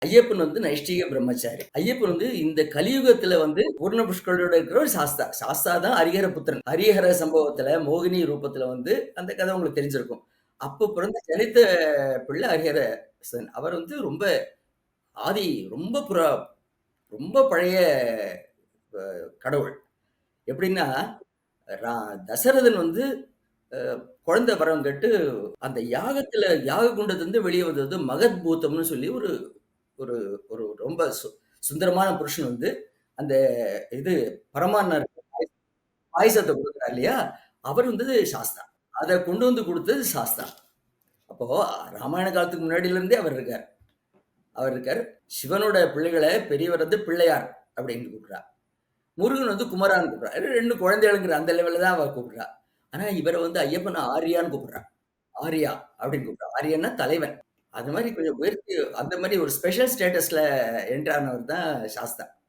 ஐயப்பன் வந்து நைஷ்டிக பிரம்மச்சாரி. ஐயப்பன் வந்து இந்த கலியுகத்துல வந்து பூர்ண புஷ்கலோட இருக்கிற ஒரு சாஸ்தா. சாஸ்தா தான் ஹரிஹர புத்திரன். ஹரிஹர சம்பவத்துல மோகினி ரூபத்துல வந்து அந்த கதை உங்களுக்கு தெரிஞ்சிருக்கும். அப்ப பிறந்த ஜனித்த பிள்ளை ஹரிஹரசன். அவர் வந்து ரொம்ப ஆதி ரொம்ப ரொம்ப பழைய கடவுள். எப்படின்னா, ரா தசரதன் வந்து அ குழந்தை வரம் கேட்டு அந்த யாகத்துல யாக குண்டத்திலிருந்து வெளிய வந்தது மகத் பூதம்னு சொல்லி ஒரு ஒரு ஒரு ரொம்ப சுந்தரமான புருஷன் வந்து, அந்த இது பரமான்னர் பாயசத்த குடுக்குறார் இல்லையா? அவர் வந்து சாஸ்தா. அத கொண்டு வந்து குடுத்தது சாஸ்தா. அப்போ ராமாயண காலத்துக்கு முன்னாடில இருந்தே அவர் இருக்கார். அவர் இருக்கார். சிவனோட பிள்ளைகள பெரியவர் வந்து பிள்ளையார் அப்படின்னு கூப்பிடுறா. முருகன் வந்து குமரான்னு கூப்பிடுறா. 2 குழந்தைகளுங்கிற அந்த லெவல்ல தான் அவ கூப்பிடுறா. ஆனா இவர வந்து ஐயப்பன ஆர்யான்னு கூப்பிடுறா. ஆர்யா அப்படின்னு கூப்பிடுறா. ஆர்யன்னா தலைவன். அது மாரி கொஞ்சம் உயர்த்தி அந்த மாரி ஒரு ஸ்பெஷல் ஸ்டேட்டஸ்ல என்டர் ஆனவர் தான் சாஸ்தா.